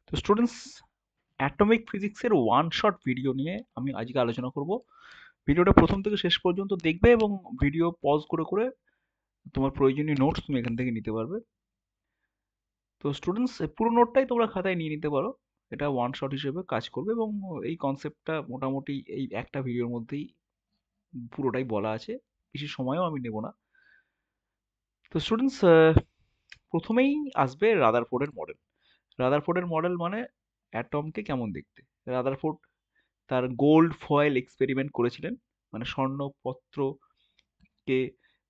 তো students, atomic ফিজিক্সের one shot video নিয়ে আমি আজকে আলোচনা করব। ভিডিওটা প্রথম থেকে শেষ পর্যন্ত দেখবে এবং ভিডিও পজ করে করে তোমার প্রয়োজনীয় নোটস তুমি এখান থেকে নিতে পারবে। তো স্টুডেন্টস, পুরো নোটটাই তোমরা খাতায় নিয়ে নিতে পারো। এটা ওয়ান শট হিসেবে কাজ করবে এবং এই কনসেপ্টটা মোটামুটি এই একটা ভিডিওর মধ্যেই পুরোটাই বলা আছে। বেশি সময়ও আমি নেব না। তো স্টুডেন্টস, প্রথমেই আসবে রাদারফোর্ডের মডেল। রাদারফোর্ডের মডেল মানে অ্যাটমকে কেমন দেখতে। রাদারফোর্ড তার গোল্ড ফয়েল এক্সপেরিমেন্ট করেছিলেন, মানে স্বর্ণপত্রকে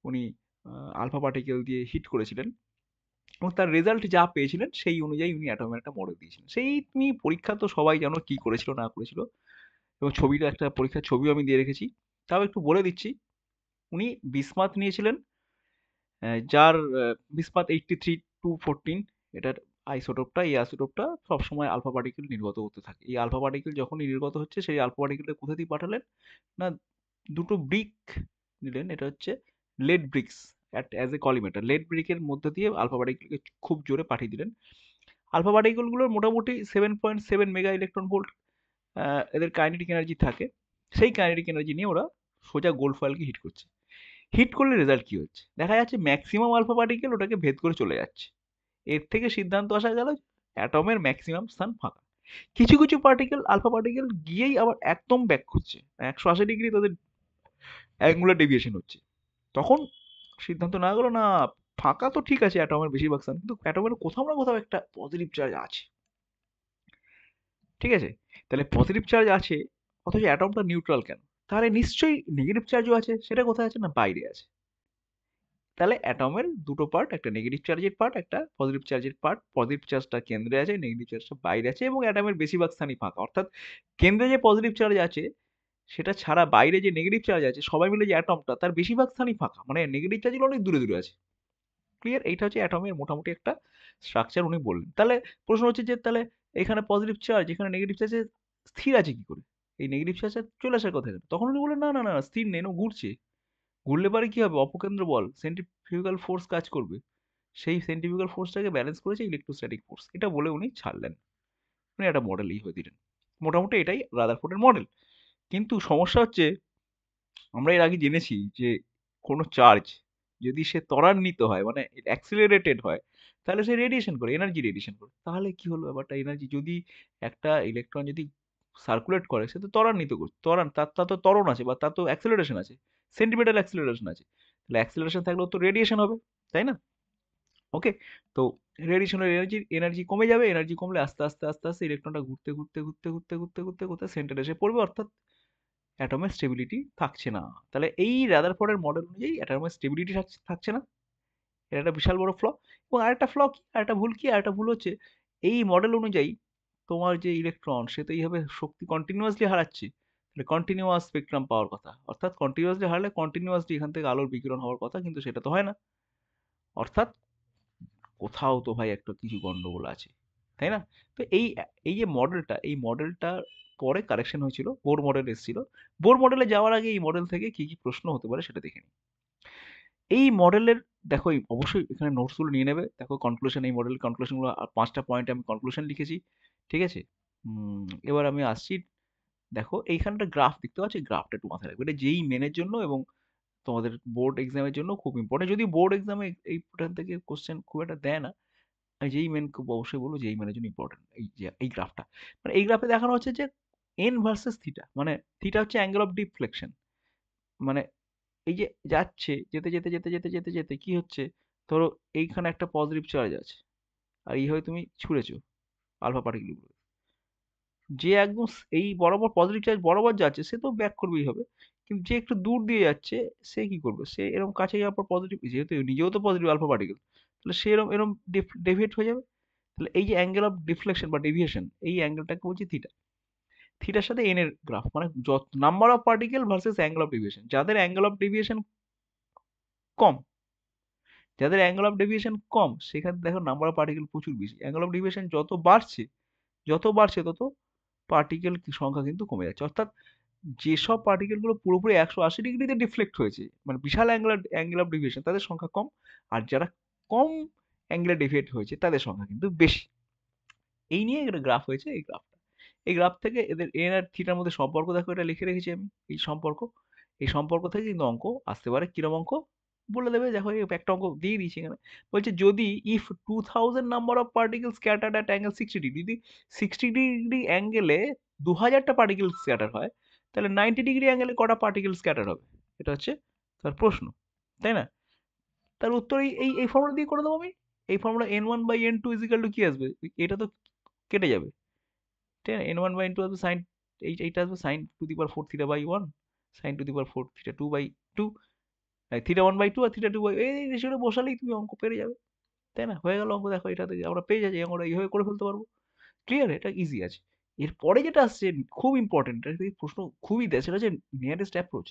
উনি আলফা পার্টিকেল দিয়ে হিট করেছিলেন এবং তার রেজাল্ট যা পেয়েছিলেন সেই অনুযায়ী উনি অ্যাটমের একটা মডেল দিয়েছিলেন। সেই তুমি পরীক্ষা তো সবাই জানো কি করেছিল না করেছিল, এবং ছবিটা একটা পরীক্ষার ছবিও আমি দিয়ে রেখেছি। তাও একটু বলে দিচ্ছি। উনি বিসমাথ নিয়েছিলেন, যার বিসমাথ 83 214, এটার আইসোটোপটা, এই আইসোটোপটা সবসময় আলফা পার্টিকেল নির্গত হতে থাকে। এই আলফা পার্টিকেল যখনই নির্গত হচ্ছে সেই আলফা পার্টিকেলটা কোথা দিয়ে পাঠালেন না, দুটো ব্রিক নিলেন। এটা হচ্ছে lead bricks as a collimator. Lead ব্রিকের মধ্যে দিয়ে আলফা পার্টিকেলকে খুব জোরে পাঠিয়ে দিলেন। আলফা পার্টিকেলগুলোর মোটামুটি 7.7 মেগা ইলেকট্রন ভোল্ট এদের কাইনেটিক এনার্জি থাকে। সেই কাইনেটিক এনার্জি নিয়ে ওরা সোজা গোল্ড ফয়েলকে হিট করছে। হিট করলে রেজাল্ট কি হচ্ছে দেখা যাচ্ছে, ম্যাক্সিমাম আলফা পার্টিকেল ওটাকে ভেদ করে চলে যাচ্ছে। এর থেকে সিদ্ধান্ত আসা গেল অ্যাটমের ম্যাক্সিমাম স্থান ফাঁকা। কিছু কিছু পার্টিকেল, আলফা পার্টিকেল গিয়েই আবার একদম ব্যাক করছে, 180 ডিগ্রি তাদের অ্যাঙ্গুলার ডেভিয়েশন হচ্ছে। তখন সিদ্ধান্ত না গেল না, ফাঁকা তো ঠিক আছে অ্যাটমের বেশিরভাগ স্থান, কিন্তু অ্যাটমের কোথাও না কোথাও একটা পজিটিভ চার্জ আছে। ঠিক আছে, তাহলে পজিটিভ চার্জ আছে অথচ অ্যাটমটা নিউট্রাল কেন? তাহলে নিশ্চয়ই নেগেটিভ চার্জও আছে। সেটা কোথায় আছে না, বাইরে আছে। তাহলে অ্যাটমের দুটো পার্ট, একটা নেগেটিভ চার্জের পার্ট, একটা পজিটিভ চার্জের পার্ট। পজিটিভ চার্জটা কেন্দ্রে আছে, নেগেটিভ চার্জটা বাইরে আছে, এবং অ্যাটমের বেশিরভাগ স্থানই ফাঁকা। অর্থাৎ কেন্দ্রে যে পজিটিভ চার্জ আছে সেটা ছাড়া বাইরে যে নেগেটিভ চার্জ আছে, সবাই মিলে যে অ্যাটমটা, তার বেশিরভাগ স্থানই ফাঁকা, মানে নেগেটিভ চার্জগুলো অনেক দূরে দূরে আছে। ক্লিয়ার? এইটা হচ্ছে অ্যাটমের মোটামুটি একটা স্ট্রাকচার উনি বললেন। তাহলে প্রশ্ন হচ্ছে যে তাহলে এখানে পজিটিভ চার্জ, এখানে নেগেটিভ চার্জ স্থির আছে কি করে? এই নেগেটিভ চার্জটা চলে আসার কথা কেন? তখন উনি বললেন না না না, স্থির নেই, ও ঘুরছে। ঘুরলে পারে কি হবে, অপকেন্দ্র বল, সেন্ট্রিফিউগাল ফোর্স কাজ করবে। সেই সেন্ট্রিফিউগাল ফোর্সটাকে ব্যালেন্স করেছে ইলেকট্রোস্ট্যাটিক ফোর্স। এটা বলে উনি ছাড়লেন, উনি একটা মডেলই হয়ে দিলেন। মোটামুটি এটাই রাদারফোর্ডের মডেল। কিন্তু সমস্যা হচ্ছে, আমরা এর আগে জেনেছি যে কোনো চার্জ যদি সে ত্বরান্বিত হয়, মানে অ্যাক্সিলারেটেড হয়, তাহলে সে রেডিয়েশন করে, এনার্জি রেডিয়েশন করে। তাহলে কি হলো ব্যাপারটা, এনার্জি যদি একটা ইলেকট্রন যদি সার্কুলেট করে, সে তো ত্বরান্বিত করছে, ত্বরণ, তার তো ত্বরণ আছে বা তার তো অ্যাক্সিলারেশন আছে, সেন্টিমিটার অ্যাক্সিলারেশন আছে। তাহলে অ্যাক্সিলারেশন থাকলেও তো রেডিয়েশন হবে, তাই না? ওকে। তো রেডিয়েশনের এনার্জি এনার্জি কমে যাবে। এনার্জি কমলে আস্তে আস্তে আস্তে আস্তে ইলেকট্রনটা ঘুরতে ঘুরতে ঘুরতে ঘুরতে ঘুরতে ঘুরতে ঘুরতে সেন্টারে এসে পড়বে, অর্থাৎ অ্যাটমের স্টেবিলিটি থাকছে না। তাহলে এই রাদারফোর্ডের মডেল অনুযায়ী অ্যাটমের স্টেবিলিটি থাকছে না। এটা একটা বিশাল বড় ফ্ল। এবং আরেকটা ফ্ল কি, আরেকটা ভুল কি, আরেকটা ভুল হচ্ছে এই মডেল অনুযায়ী তোমার যে ইলেকট্রন, সে তো এইভাবে শক্তি কন্টিনিউয়াসলি হারাচ্ছে। তাহলে কন্টিনিউয়াস স্পেকট্রাম পাওয়ার কথা, অর্থাৎ কন্টিনিউয়াসলি হারলে কন্টিনিউয়াসলি এখান থেকে আলোর বিকিরণ হওয়ার কথা, কিন্তু সেটা তো হয় না। অর্থাৎ কোথাও তো ভাই একটা কিছু গন্ডগোল আছে, তাই না? তো এই যে মডেলটা, এই মডেলটা পরে কারেকশন হয়েছিল, বোর মডেল এসেছিল। বোর মডেলে যাওয়ার আগে এই মডেল থেকে কি কি প্রশ্ন হতে পারে সেটা দেখে নিই। এই মডেলের, দেখো অবশ্যই এখানে নোটসগুলো নিয়ে নেবে। দেখো কনক্লুশন, এই মডেলের কনক্লুশনগুলো 5টা পয়েন্টে আমি কনক্লুশন লিখেছি। ঠিক আছে? এবার আমি আসছি। দেখো এইখানটা গ্রাফ দেখতে পাচ্ছি, গ্রাফটা একটু মাথায় রাখবে। এটা যেই মেনের জন্য এবং তোমাদের বোর্ড এক্সামের জন্য খুব ইম্পর্টেন্ট। যদি বোর্ড এক্সামে এইখান থেকে কোশ্চেন খুব একটা দেয় না, আমি যেই মেন খুব অবশ্যই বলবো, যেই মেনের জন্য ইম্পর্টেন্ট এই যে এই গ্রাফটা। মানে এই গ্রাফে দেখানো হচ্ছে যে এন ভার্সেস থিটা, মানে থিটা হচ্ছে অ্যাঙ্গেল অফ ডিফ্লেকশন। মানে এই যে যাচ্ছে, যেতে যেতে যেতে যেতে যেতে যেতে কি হচ্ছে, ধরো এইখানে একটা পজিটিভ চার্জ আছে, আর এইভাবে তুমি ছুঁড়েছো আলফা পার্টিকেলগুলো। যে একদম এই বরাবর পজিটিভ চার্জ বরাবর যাচ্ছে, সে তো ব্যাক করবেই হবে। কিন্তু যে একটু দূর দিয়ে যাচ্ছে, সে কি করবে, সে এরকম কাছে যাওয়ার পর পজিটিভ, যেহেতু নিজেও তো পজিটিভ আলফা পার্টিকেল, তাহলে সে এরকম এরকম ডেভিয়েট হয়ে যাবে। তাহলে এই যে অ্যাঙ্গেল অফ ডিফ্লেকশন বা ডেভিয়েশন, এই অ্যাঙ্গেলটাকে বলছি থিটা। থিটার সাথে এন এর গ্রাফ, মানে যত number of particle versus angle of deviation. যাদের অ্যাঙ্গেল অফ ডেভিয়েশন কম, যাদের অ্যাঙ্গেল অফ ডেভিয়েশন কম, সেখানে দেখো নাম্বার অফ পার্টিকেল প্রচুর বেশি। অ্যাঙ্গেল অফ ডেভিয়েশন যত বাড়ছে, যত বাড়ছে তত পার্টিকেল সংখ্যা কিন্তু কমে যাচ্ছে। অর্থাৎ যেসব পার্টিকেল গুলো পুরোপুরি 180 ডিগ্রিতে ডিফ্লেক্ট হয়েছে, মানে বিশাল অ্যাঙ্গেল অফ ডেভিয়েশন, তাদের সংখ্যা কম। আর যারা কম অ্যাঙ্গেলে ডেভিয়েট হয়েছে তাদের সংখ্যা কিন্তু বেশি। এই নিয়ে একটা গ্রাফ হয়েছে, এই গ্রাফ থেকে এদের এন আর থিটার মধ্যে সম্পর্ক দেখো, এটা লিখে রেখেছি আমি, এই সম্পর্ক থেকে কিন্তু অঙ্ক আসতে পারে। কিরম অঙ্ক বলে দেবে, দেখো এই একটা অঙ্ক দিয়ে দিয়েছি এখানে। বলছে যদি if 2000 number of particle scattered at angle 60 degree, যদি 60 ডিগ্রি অ্যাঙ্গেলে 2000টা পার্টিকেল স্ক্যাটার হয়, তাহলে 90 ডিগ্রি অ্যাঙ্গেলে কটা পার্টিকেল স্ক্যাটার হবে? এটা হচ্ছে তার প্রশ্ন, তাই না? তার উত্তর এই ফর্মুলা দিয়ে করে দেবো আমি। এই ফর্মুলা n1/n2 ইজিক্যাল টু কি আসবে? এটা তো কেটে যাবে, ঠিক আছে? n1/n2 আসবে সাইন, এইটা আসবে sine to the power 4 theta by 1, sine to the power 4 theta 2/2, theta 1/2 আর থিটা 2/, এই রেশিওটা বসালেই তুমি অঙ্ক পেরে যাবে, তাই না? হয়ে গেল অঙ্ক, দেখো এটাতে আমরা পেয়ে যাচ্ছি, আমরা এইভাবে করে ফেলতে পারবো। ক্লিয়ার? এটা ইজি আছে। এরপরে যেটা আসছে খুব ইম্পর্টেন্ট, প্রশ্ন খুবই দেয়, সেটা হচ্ছে নিয়ারেস্ট অ্যাপ্রোচ।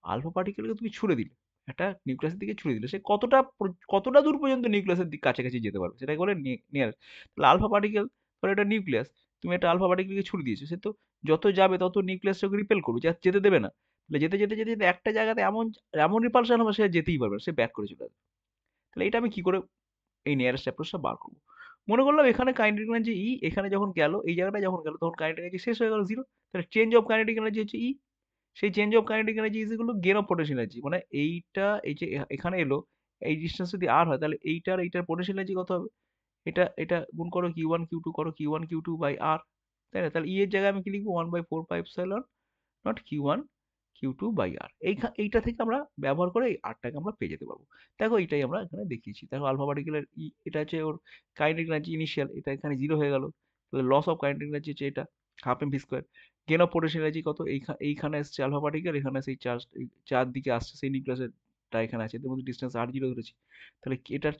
আলফা পার্টিকেলকে তুমি ছুড়ে দিলে, একটা নিউক্লিয়াসের দিকে ছুড়ে দিলে, সে কতটা দূর পর্যন্ত নিউক্লিয়াসের দিকে কাছাকাছি যেতে পারবে, সেটাকে বলে নিয়ারেস্ট। তাহলে আলফা পার্টিকেল, ধরো এটা নিউক্লিয়াস, তুমি একটা আলফা পার্টিকেলকে ছুড়ে দিয়েছো, সে তো যত যাবে তত নিউক্লিয়াসটাকে রিপেল করবে, যেতে দেবে না। তাহলে যেতে যেতে যেতে যেতে একটা জায়গাতে এমন এমন রিপালশন হবে, সে আর যেতেই পারবে না, সে ব্যাক করে চলে আসবে। তাহলে এটা আমি কি করে এই নিয়ারেস্ট অ্যাপ্রোচটা বার করবো? মনে করলাম এখানে কাইনেটিক এনার্জি ই, এখানে যখন গেল, এই জায়গাটা যখন গেল, তখন কাইনেটিক এনার্জি শেষ হয়ে গেল 0। তাহলে চেঞ্জ অফ কাইনেটিক এনার্জি হচ্ছে ই। সেই change of kinetic energy is equal to gain of potential energy, মানে এইটা, এই যে এখানে এলো, এই ডিস্টেন্স যদি আর হয়, তাহলে এইটার পোটেনশিয়াল এনার্জি কত হবে? এটা গুণ করো Q1 Q2, করো Q1 Q2 বাই আর, তাই না? তাহলে ই এর জায়গায় আমি কি লিখবো? 1/4 pi epsilon naught Q1 Q2 by R. এইটা থেকে আমরা ব্যবহার করে এই আরটাকে আমরা পেয়ে যেতে পারবো। দেখো এইটাই আমরা এখানে দেখিয়েছি। দেখো আলফা পার্টিকেলের এটা হচ্ছে ওর কাইনেটিক এনার্জি ইনিশিয়াল, এটা এখানে 0 হয়ে গেল। তাহলে লস অফ কাইনেটিক এনার্জি হচ্ছে এটা, half M V square. Gain of potential energy কত? এইখানে এসছে আলফা পার্টিকেল, এখানে সেই চার দিকে আসছে, সেই নিউক্লিয়াসেরটা এখানে আছে, এদের মধ্যে ডিস্টেন্স r0 ধরেছি। তাহলে এটার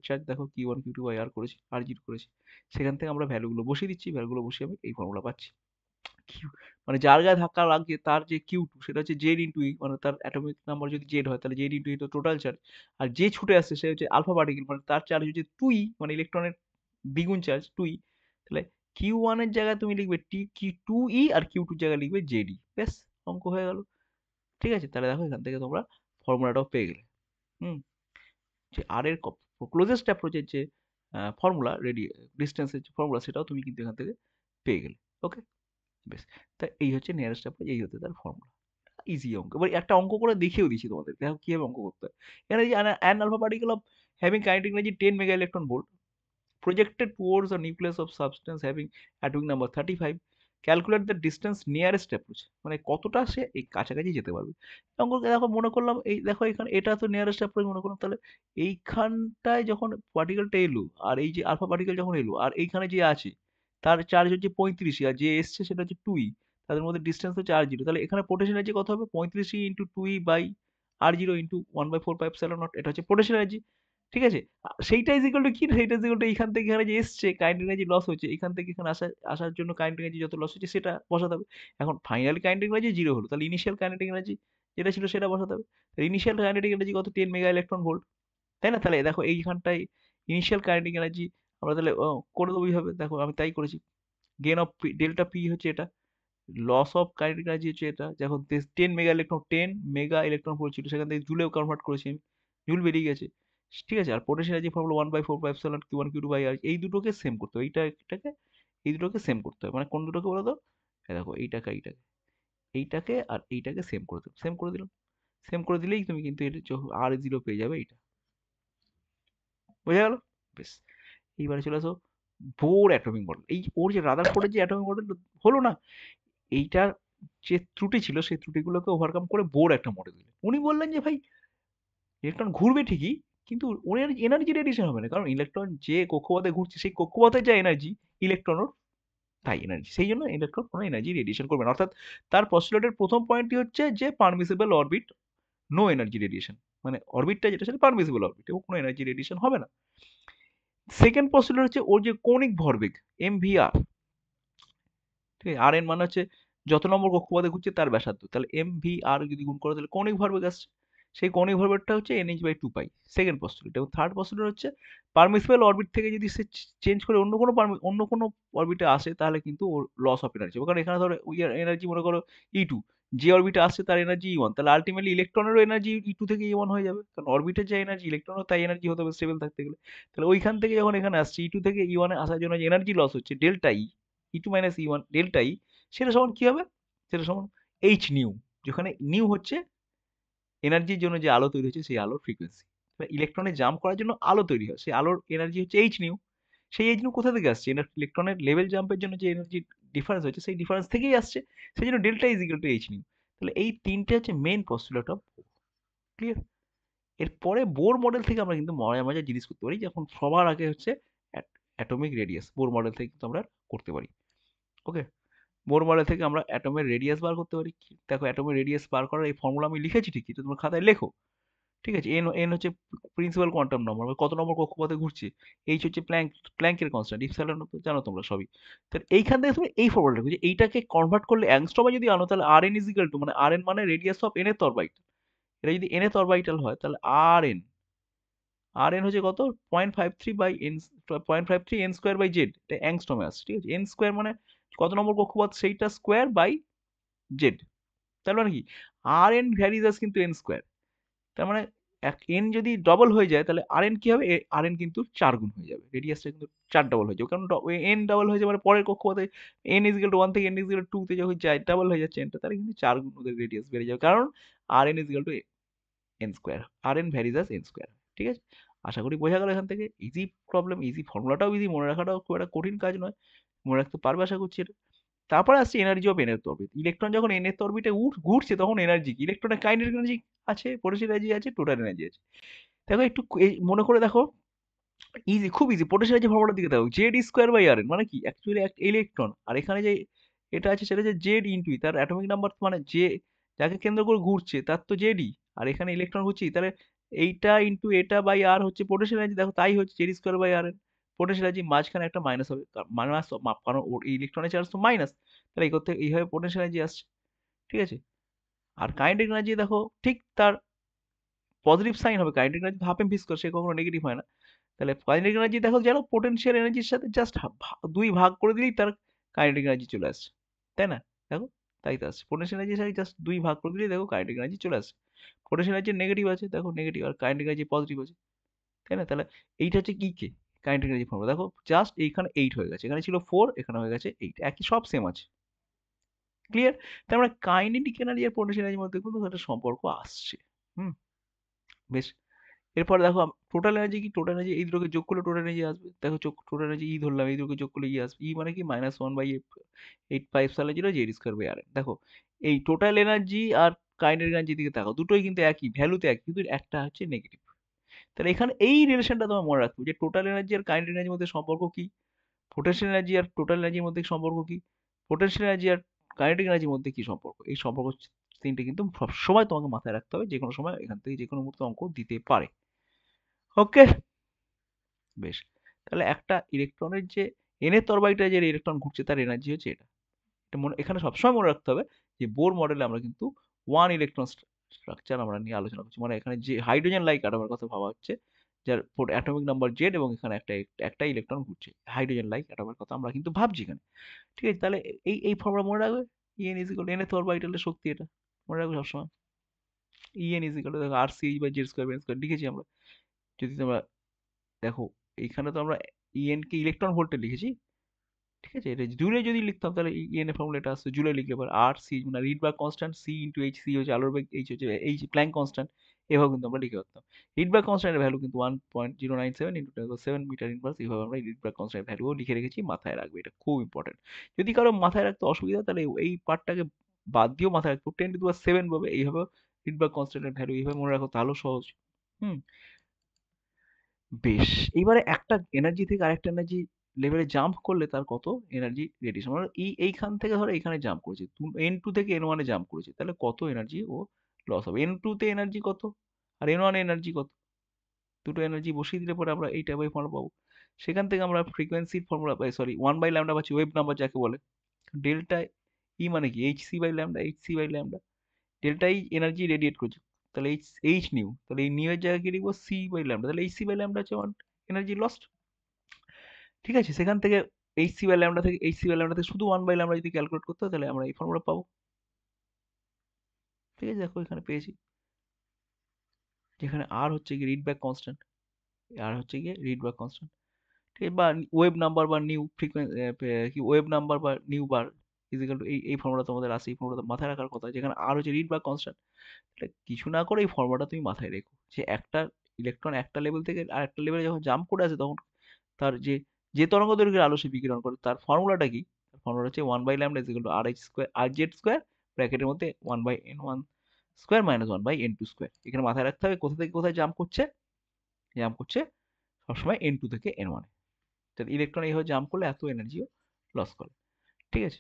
চার্জ দেখো Q1 Q2 বাই আর করেছি, r0 করেছি। সেখান থেকে আমরা ভ্যালুগুলো বসিয়ে দিচ্ছি, ভ্যালুগুলো বসিয়ে আমি এই ফর্মুলা পাচ্ছি। কিউ, মানে যার গায়ে ধাক্কা লাগে তার যে Q2 সেটা হচ্ছে জেড ইন্টু ই, মানে তার অ্যাটমিক নাম্বার যদি জেড হয়, তাহলে জেড ইন্টু ই তো টোটাল চার্জ। আর যে ছুটে আসছে সে হচ্ছে আলফা পার্টিকেল, মানে তার চার্জ হচ্ছে 2 ই, মানে ইলেকট্রনের দ্বিগুণ চার্জ 2 ই। তাহলে Q1 এর জায়গায় তুমি লিখবে Q2 ই, আর Q2 এর জায়গায় লিখবে জেড ই। ব্যাস, অঙ্ক হয়ে গেল। ঠিক আছে? তাহলে দেখো এখান থেকে তোমরা ফর্মুলাটাও পেয়ে গেলে। হুম, যে আর এর ক্লোজেস্ট অ্যাপ্রোচের যে ফর্মুলা, ডিস্টেন্সের যে ফর্মুলা, সেটাও তুমি কিন্তু এখান থেকে পেয়ে গেলে। ওকে, বেশ। তা এই হচ্ছে নিয়ারেস্ট অ্যাপ্রোচ, এই হচ্ছে তার ফর্মুলা। ইজি অঙ্ক। এবার একটা অঙ্ক করে দেখিয়েও দিচ্ছি তোমাদের, দেখো কিভাবে অঙ্ক করতে হয়। এখানে যে an alpha particle of having kinetic energy 10 mega electron volt projected towards a nucleus of substance having atomic number 35, calculate the distance nearest approach, মানে কতটা সে এই কাছাকাছি যেতে পারবে। অঙ্ক দেখো, মনে করলাম এই দেখো এখানে এটা তো নিয়ারেস্ট অ্যাপ্রোচ মনে করলাম, তাহলে এইখানটায় যখন পার্টিকেলটা এলো, আর এই যে আলফা পার্টিকেল যখন এলো, আর এইখানে যে আছে তার চার্জ হচ্ছে 35, আর যে এসছে সেটা হচ্ছে 2 ই, তাদের মধ্যে ডিস্টেন্স হচ্ছে r0। তাহলে এখানে পোটেনশিয়াল এনার্জি কত হবে? 35 into 2 E by r0 into 1/4 pi epsilon naught, এটা হচ্ছে পোটেনশিয়াল এনার্জি। ঠিক আছে? সেইটা ইজ ইকুয়াল টু কি? সেইটা ইজ ইকুয়াল টু এইখান থেকে এখানে যে এসছে কাইনেটিক এনার্জি লস হয়েছে, এখান থেকে এখানে আসার জন্য কাইনেটিক এনার্জি যত লস হচ্ছে সেটা বসাতে হবে। এখন ফাইনালি কাইনেটিক এনার্জি 0 হলো, তাহলে ইনিশিয়াল কাইনেটিক এনার্জি যেটা ছিল সেটা বসাতে হবে। ইনিশিয়াল কাইনেটিক এনার্জি কত? 10 মেগা ইলেকট্রন ভোল্ট, তাই না? তাহলে দেখো এইখানটায় ইনিশিয়াল কাইনেটিক এনার্জি আমরা তাহলে করে দেবো এইভাবে। দেখো আমি তাই করেছি। গেন অফ ডেল্টা পি হচ্ছে এটা, লস অফ কাইনেটিক এনার্জি হচ্ছে এটা। দেখো 10 মেগা ইলেকট্রন ভোল্ট ছিল, সেখান থেকে জুলেও কনভার্ট করেছি আমি, জুল বেরিয়ে গেছে। ঠিক আছে? আর potential energy formula 1/4 Q1 Q2 by R, এই দুটোকে সেম করতে হবে, এটাকে এই দুটোকে সেম করতে হবে। মানে কোন দুটোকে বলো তো? এই দেখো এইটাকে আর এইটাকে সেম করে দেবো, সেম করে দিলাম। সেম করে দিলেই তুমি কিন্তু এটা r0 পেয়ে যাবে, এইটা বোঝা গেল? বেশ, এইবারে চলে আসো বোর অ্যাটমিক মডেল। এই ওর যে রাদারফোর্ডের যে অ্যাটমিক মডেল হলো না, এইটার যে ত্রুটি ছিল সেই ত্রুটিগুলোকে ওভারকাম করে বোর একটা মডেল দিলেন। উনি বললেন যে ভাই ইলেকট্রন ঘুরবে ঠিকই, কিন্তু ওর এনার্জি রেডিয়েশন হবে না, কারণ ইলেকট্রন যে কক্ষপথে ঘুরছে সেই কক্ষপথের যা এনার্জি, ইলেকট্রনও তাই এনার্জি, সেই জন্য ইলেকট্রন কোনো এনার্জি রেডিয়েশন করবে না। অর্থাৎ তার পস্টুলেটের প্রথম পয়েন্টটি হচ্ছে যে permissible orbit, no energy radiation, মানে অরবিটটা যেটা সেটা পারমিসিবল অরবিট এবং কোনো এনার্জি রেডিয়েশন হবে না। সেকেন্ড পস্টুলেট হচ্ছে ওর যে কৌণিক ভরবেগ MVR, ঠিক আছে? আর এন মানে হচ্ছে যত নম্বর কক্ষপথে ঘুরছে তার ব্যাসার্ধ, তাহলে MVR যদি গুণ করো তাহলে কৌণিক ভরবেগ আসছে। সেই কৌণিক ভরবেগটা হচ্ছে NH/2 পাই, সেকেন্ড পস্টুলেট। এবং থার্ড পস্টুলেট হচ্ছে পারমিসিবল অরবিট থেকে যদি সে চেঞ্জ করে অন্য কোনো অরবিটে আসে, তাহলে কিন্তু ওর লস অফ এনার্জি, কারণ এখানে ধরো এনার্জি মনে করো E2, যে অরবিটে আসছে তার এনার্জি E1, তাহলে আলটিমেটলি ইলেকট্রনেরও এনার্জি E2 থেকে E1 হয়ে যাবে, কারণ অরবিটের যে এনার্জি ইলেকট্রনও তাই এনার্জি হতে হবে স্টেবল থাকতে গেলে। তাহলে ওইখান থেকে যখন এখানে আসছে E2 থেকে E1 এ আসার জন্য যে এনার্জি লস হচ্ছে ডেল্টা ই, E2 মাইনাস E1 ডেল্টা ই, সেটা সমান কি হবে? সেটা সমান এইচ নিউ, যেখানে নিউ হচ্ছে এনার্জির জন্য যে আলো তৈরি হচ্ছে সেই আলোর ফ্রিকোয়েন্সি। ইলেকট্রনে জাম্প করার জন্য আলো তৈরি হয়, সেই আলোর এনার্জি হচ্ছে এইচ নিউ। সেই এইচ নিউ কোথা থেকে আসছে? ইলেকট্রনের লেভেল জাম্পের জন্য যে এনার্জি ডিফারেন্স হচ্ছে সেই ডিফারেন্স থেকেই আসছে। সেই জন্য delta is equal two H new. তাহলে এই তিনটে হচ্ছে মেন পস্তুলেট অফ। ক্লিয়ার? এরপরে বোর মডেল থেকে আমরা কিন্তু মজার মজার জিনিস করতে পারি, যখন সবার আগে হচ্ছে অ্যাটমিক রেডিয়াস বোর মডেল থেকে কিন্তু আমরা করতে পারি। ওকে, বোর মডেল থেকে আমরা অ্যাটমের রেডিয়াস বার করতে পারি। দেখো অ্যাটমের রেডিয়াস বার করার এই ফর্মুলা আমি লিখেছি ঠিকই, তো তোমরা খাতায় লেখো। ঠিক আছে, এন এন হচ্ছে প্রিন্সিপাল কোয়ান্টাম নম্বর, কত নম্বর কক্ষপথে ঘুরছে। এইচ হচ্ছে প্ল্যাঙ্কের কনস্ট্যান্ট, ইপসিলন জানো তোমরা সবই। তাহলে এইখান থেকে তুমি এই ফর্মুলাটা লিখো যে এইটাকে কনভার্ট করলে অ্যাংস্ট্রমে যদি আনো, তাহলে আর এন ইজ ইকুয়াল টু, মানে আর এন মানে রেডিয়াস অফ এন এর অরবিটাল। এটা যদি এন এর অরবিটাল হয় তাহলে আর এন হচ্ছে কত? 0.53 by N, 0.53 N square by Z, এটা অ্যাংস্ট্রমে আসছে। ঠিক আছে, এন স্কোয়ার মানে কত নম্বর কক্ষপথ সেইটা স্কোয়ার বাই জেড। তার মানে কি আর এন ভ্যারিজ আস কিন্তু এন স্কোয়ার। তার মানে এন যদি ডবল হয়ে যায় তাহলে আর এন কি হবে? আর এন কিন্তু 4 গুণ হয়ে যাবে, রেডিয়াসটা কিন্তু 4 ডবল হয়ে যাবে, কারণ এন ডবল হয়ে যাবে মানে পরের কক্ষপথে এন ইজ ইকুয়াল টু 1 থেকে এন ইজ ইকুয়াল টু 2 তে যখন যায় ডবল হয়ে যাচ্ছে এনটা, তাহলে কিন্তু 4 গুণ ওদের রেডিয়াস বেড়ে যাবে, কারণ R N is equal to N square, R N varies as N square. ঠিক আছে, আশা করি বোঝা গেল এখান থেকে। ইজি প্রবলেম, ইজি ফর্মুলাটাও ইজি, মনে রাখাটাও খুব একটা কঠিন কাজ নয়, মনে রাখতে পারবে আশা করছি এটা। তারপরে আসছে energy of nth orbit. Electron যখন এনএথ অরবিটে ঘুরছে তখন এনার্জি কি? ইলেকট্রনের কাইনেটিক এনার্জি আছে, পোটেনশিয়াল এনার্জি আছে, টোটাল এনার্জি আছে। দেখো একটু মনে করে দেখো, ইজি, খুব ইজি। পোটেনশিয়াল এনার্জি ফর্মুলার দিকে দেখো, Z square by R N, মানে কি অ্যাকচুয়ালি একটা ইলেকট্রন, আর এখানে যে এটা আছে সেটা যে জেড ইন্টু, তার অ্যাটমিক নাম্বার মানে যে যাকে কেন্দ্র করে ঘুরছে তার তো জেডই, আর এখানে ইলেকট্রন ঘুরছে, তাহলে এইটা ইন্টু এটা বাই আর হচ্ছে পোটেনশিয়াল এনার্জি। দেখো তাই হচ্ছে Z square by R N. Potential energy মাঝখানে একটা মাইনাস হবে, মাইনাস মাপ, কারণ ওর ইলেকট্রনের চার্জ তো মাইনাস, তাহলে এই করতে এইভাবে পোটেনশিয়াল এনার্জি আসছে। ঠিক আছে, আর কাইনেটিক এনার্জি দেখো ঠিক তার পজিটিভ সাইন হবে, kinetic energy half M V square, সে কখনো নেগেটিভ হয় না। তাহলে কাইনেটিক এনার্জি দেখো জানো পোটেনশিয়াল এনার্জির সাথে জাস্ট দুই ভাগ করে দিলেই তার কাইনেটিক এনার্জি চলে আসছে, তাই না? দেখো তাই তো আসছে, পোটেনশিয়াল এনার্জির সাথে জাস্ট দুই ভাগ করে দিলেই দেখো কাইনেটিক এনার্জি চলে আসছে। পোটেনশিয়াল এনার্জি নেগেটিভ আছে, দেখো নেগেটিভ, আর কাইনেটিক এনার্জি পজিটিভ আছে, তাই না? তাহলে এইটা হচ্ছে কি কে কাইনেটিক এনার্জি ফর্মুলা। দেখো জাস্ট এইখানে 8 হয়ে গেছে, এখানে ছিল 4, এখানে হয়ে গেছে 8, একই সব সেম আছে। ক্লিয়ার? তার মানে কাইনেটিক এনার্জি আর পোটেনশিয়াল এনার্জির মধ্যে কিন্তু একটা সম্পর্ক আসছে। হুম, বেশ। এরপরে দেখো টোটাল এনার্জি কি? টোটাল এনার্জি এই দুটোকে যোগ করলে টোটাল এনার্জি আসবে। দেখো টোটাল এনার্জি ই ধরলাম, এই দুটোকে যোগ করলে ই আসবে। ই মানে কি? -1/8πε0 জেড স্কয়ার বাই আর। দেখো এই টোটাল এনার্জি আর কাইনেটিক এনার্জির দিকে তাকাও, দুটোই কিন্তু একই ভ্যালুতে একই, কিন্তু একটা হচ্ছে নেগেটিভ। তাহলে এখানে এই রিলেশনটা তোমার মনে রাখতে হবে যে টোটাল এনার্জি আর কাইনেটিক এনার্জির মধ্যে সম্পর্ক কি, পোটেনশিয়াল এনার্জি আর টোটাল এনার্জির মধ্যে সম্পর্ক কি, পোটেনশিয়াল এনার্জি আর কাইনেটিক এনার্জির মধ্যে কি সম্পর্ক। এই সম্পর্ক তিনটে কিন্তু সবসময় তোমাকে মাথায় রাখতে হবে, যে কোনো সময় এখান থেকে যে কোনো মুহূর্তে অঙ্ক দিতে পারে। ওকে, বেশ। তাহলে একটা ইলেকট্রনের যে এনের অরবিটালে যে ইলেকট্রন ঘুরছে তার এনার্জি হচ্ছে এটা। এটা মনে, এখানে সবসময় মনে রাখতে হবে যে বোর মডেলে আমরা কিন্তু ওয়ান ইলেকট্রন স্ট্রাকচার আমরা নিয়ে আলোচনা করছি, মানে এখানে যে হাইড্রোজেন লাইক অ্যাটমের কথা ভাবা হচ্ছে, যার অ্যাটমিক নাম্বার জেড এবং এখানে একটা ইলেকট্রন ঘুরছে, হাইড্রোজেন লাইক অ্যাটমের কথা আমরা কিন্তু ভাবছি এখানে। ঠিক আছে, তাহলে এই ফর্মুলা মনে রাখবে। ইএন ইজ ইকুয়াল এন এর অরবিটালের শক্তি, এটা মনে রাখবে সবসময়। ইএন ইজ ইকুয়াল দেখো R C by Z square by N square লিখেছি আমরা। যদি তোমরা দেখো এইখানে তো আমরা ইএন কে ইলেকট্রন ভোল্টে লিখেছি। ঠিক আছে, এটা জুলে যদি লিখতাম তাহলে ইএন এর ফর্মুলা এটা আসছে, জুলে লিখলে পরে আর সি মানে Rydberg constant, C into H, C হচ্ছে আলোর বেগ, এইচ হচ্ছে এইচ প্ল্যাঙ্ক কনস্ট্যান্ট, এভাবে কিন্তু আমরা লিখে রাখতাম। রিডবার্গ কনস্ট্যান্টের ভ্যালু কিন্তু 1.097 ইন্টু 10⁻7 মিটার ইনভার্স, এইভাবে আমরা রিডবার্গ কনস্ট্যান্ট ভ্যালুও লিখে রেখেছি, মাথায় রাখবে, এটা খুব ইম্পর্টেন্ট। যদি কারো মাথায় রাখতে অসুবিধা তাহলে এই পার্টটাকে বাদ দিয়েও মাথায় রাখবো, 10⁻7 পাবে, এইভাবে রিডবার্গ কনস্ট্যান্টের ভ্যালু এইভাবে মনে রাখো, তাহলেও সহজ। হুম, বেশ। এইবারে একটা এনার্জি থেকে আরেকটা এনার্জি লেভেলে জাম্প করলে তার কত এনার্জি রেডিয়েশন, মানে এইখান থেকে ধরো এইখানে জাম্প করেছে, N2 থেকে N1 এ জাম্প করেছে, তাহলে কত এনার্জি ও লস হবে? N2 তে এনার্জি কত আর N1 এ এনার্জি কত? দুটো এনার্জি বসিয়ে দিলে পরে আমরা এইটা ওয়েভ ফর্মুলা পাবো। সেখান থেকে আমরা ফ্রিকোয়েন্সির ফর্মুলা পাই, সরি 1/λ পাচ্ছি, ওয়েভ নাম্বার যাকে বলে। ডেল্টা ই মানে কি? H C by lambda. Delta E energy radiate করছে, তাহলে এইচ নিউ, তাহলে এই নিউ এর জায়গায় কি লিখবো? সি বাই ল্যামডা, তাহলে এইচ সি বাই ল্যামডা হচ্ছে এনার্জি লস্ট। ঠিক আছে, সেখান থেকে এইচ সি বাই ল্যামডা থেকে শুধু 1/λ যদি ক্যালকুলেট করতে হয় তাহলে আমরা এই ফর্মুলা পাবো। ঠিক আছে, দেখো এখানে পেয়েছি, যেখানে আর হচ্ছে গিয়ে রিড ব্যাক কনস্ট্যান্ট, আর হচ্ছে গিয়ে রিড ব্যাক কনস্ট্যান্ট, ঠিক আছে, বা ওয়েভ নাম্বার বা নিউ ফ্রিকোয়েন্সি, কি ওয়েভ নাম্বার বা নিউ বার ইজিক্যাল টু এই ফর্মুলা তোমাদের আছে, এই ফর্মুলা মাথায় রাখার কথা, যেখানে আর হচ্ছে রিড ব্যাক কনস্ট্যান্ট। কিছু না করে এই ফর্মুলাটা তুমি মাথায় রেখো, যে একটা ইলেকট্রন একটা লেভেল থেকে আর একটা লেভেলে যখন জাম্প করে আছে, তখন তার যে যে তরঙ্গ দৈর্ঘ্যের আলো সে বিকিরণ করে, তার ফর্মুলাটা কি? ফর্মুলা হচ্ছে 1/λ equal to R H square R Z square, ব্র্যাকেটের মধ্যে 1/n1 square minus 1/n2 square. এখানে মাথায় রাখতে হবে কোথা থেকে কোথায় জাম্প করছে, জাম্প করছে সবসময় n2 থেকে n1। তাহলে ইলেকট্রন এইভাবে জাম্প করলে এত এনার্জিও লস করে। ঠিক আছে,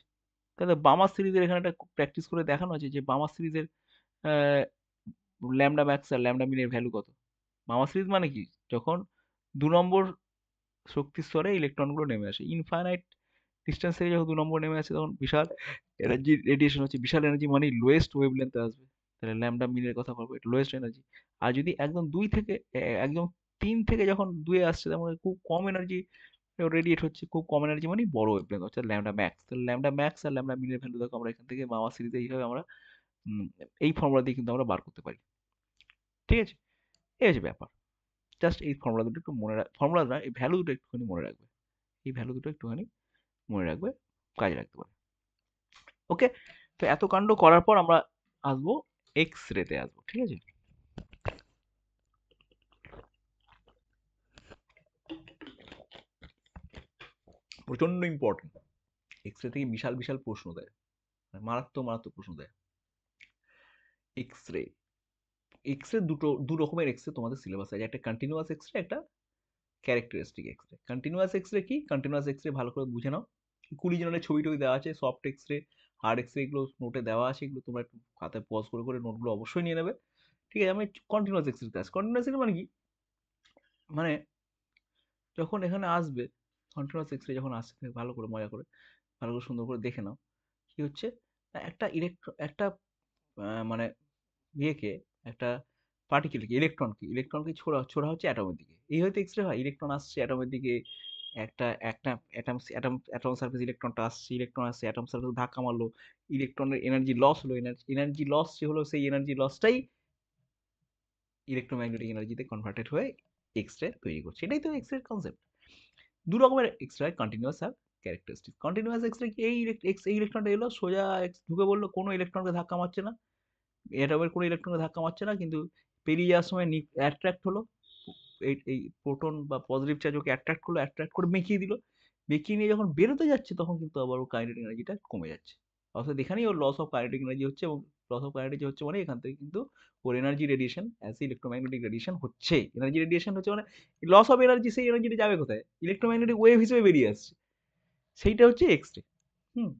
তাহলে বামার সিরিজের এখানে একটা প্র্যাকটিস করে দেখানো আছে, যে বামার সিরিজের ল্যামডা ম্যাক্স আর ল্যামডা মিনের ভ্যালু কত। বামার সিরিজ মানে কি, যখন 2 নম্বর শক্তি স্তরে ইলেকট্রনগুলো নেমে আসে, ইনফাইনাইট ডিস্টেন্স থেকে যখন 2 নম্বর নেমে আসে, তখন বিশাল এনার্জি রেডিয়েশন হচ্ছে, বিশাল এনার্জি মানে লোয়েস্ট ওয়েভ লেন্থে আসবে। তাহলে ল্যামডা মিনের কথা বলবো, এটা লোয়েস্ট এনার্জি। আর যদি একদম 2 থেকে একদম 3 থেকে যখন 2 এ আসছে, তার মানে খুব কম এনার্জি রেডিয়েট হচ্ছে, খুব কম এনার্জি মানে বড় ওয়েভ লেন্থ, অর্থাৎ ল্যামডা ম্যাক্স। তাহলে ল্যামডা ম্যাক্স আর ল্যামডা মিনের ভ্যালু দেখো আমরা এখান থেকে মাওয়া সিরিজে এইভাবে আমরা উম, এই ফর্মুলা দিয়ে কিন্তু আমরা বার করতে পারি। ঠিক আছে, এই হচ্ছে ব্যাপার। জাস্ট এই ফর্মুলা দুটো একটু মনে রাখ, ফর্মুলা না, এই ভ্যালু দুটো একটুখানি মনে রাখবে, এই ভ্যালু দুটো একটুখানি মনে রাখবে, কাজে রাখতে পারে। ওকে, তো এত কাণ্ড করার পর আমরা আসবো এক্স রেতে আসবো। ঠিক আছে, প্রচন্ড ইম্পর্টেন্ট। এক্স রে থেকে বিশাল বিশাল প্রশ্ন দেয়, মানে মারাত্মক মারাত্মক প্রশ্ন দেয়। এক্স রে, এক্স রে দু রকমের এক্স রে তোমাদের সিলেবাস আছে, একটা কন্টিনিউয়াস এক্স রে, একটা characteristic X ray. Continuous X ray কি? কন্টিনিউয়াস এক্স রে ভালো করে বুঝে নাও, কুড়ি জনের ছবি টবি দেওয়া আছে, soft X ray, hard X ray, এগুলো নোটে দেওয়া আছে, এগুলো তোমরা একটু খাতায় পজ করে করে নোটগুলো অবশ্যই নিয়ে নেবে। ঠিক আছে, আমি কন্টিনিউয়াস এক্স রেতে আসি। কন্টিনিউয়াস এক্স রে মানে কি, মানে যখন এখানে আসবে, কন্টিনিউয়াস এক্স রে যখন আসছে, ভালো করে মজা করে ভালো করে সুন্দর করে দেখে নাও। কি হচ্ছে, একটা একটা মানে ইয়েকে, একটা পার্টিকেলকে, ইলেকট্রনকে ছোড়া ছোড়া হচ্ছে অ্যাটমের দিকে, এই হয়তো এক্স রে হয়। ইলেকট্রন আসছে অ্যাটমের দিকে, একটা একটা অ্যাটম সারফেস, ইলেকট্রনটা আসছে, ইলেকট্রন আসছে অ্যাটম সারফেস, ধাক্কা মারলো, ইলেকট্রনের এনার্জি লস হলো, এনার্জি লস যে হলো, সেই এনার্জি লসটাই ইলেকট্রোম্যাগনেটিক এনার্জিতে কনভার্টেড হয়ে এক্স রে তৈরি করছে। এটাই তো এক্স রে কনসেপ্ট। দু রকমের এক্স রে, কন্টিনিউয়াস আর ক্যারেক্টারিস্টিক। কন্টিনিউয়াস এক্স রে কি, এই ইলেকট্রনটা এলো সোজা ঢুকে বললো, কোনো ইলেকট্রনকে ধাক্কা মারছে না, এটমের কোনো ইলেকট্রনকে ধাক্কা মারছে না, কিন্তু পেরিয়ে যাওয়ার সময় অ্যাট্রাক্ট হলো, এই প্রোটন বা পজিটিভ চার্জ ওকে অ্যাট্রাক্ট করলো, অ্যাট্রাক্ট করে বেঁকিয়ে দিল, বেঁকিয়ে নিয়ে যখন বেরোতে যাচ্ছে, তখন কিন্তু আবার ওর কাইনেটিক এনার্জিটা কমে যাচ্ছে। অর্থাৎ এখানেই ওর লস অফ কাইনেটিক এনার্জি হচ্ছে, এবং লস অফ কাইনেটিক হচ্ছে মানে এখান থেকে কিন্তু ওর energy radiation, as electromagnetic radiation হচ্ছে। এনার্জি রেডিয়েশন হচ্ছে মানে লস অফ এনার্জি, সেই এনার্জিটা যাবে কোথায়? ইলেকট্রোম্যাগনেটিক ওয়েভ হিসেবে বেরিয়ে আসছে, সেইটা হচ্ছে এক্স রে। হুম,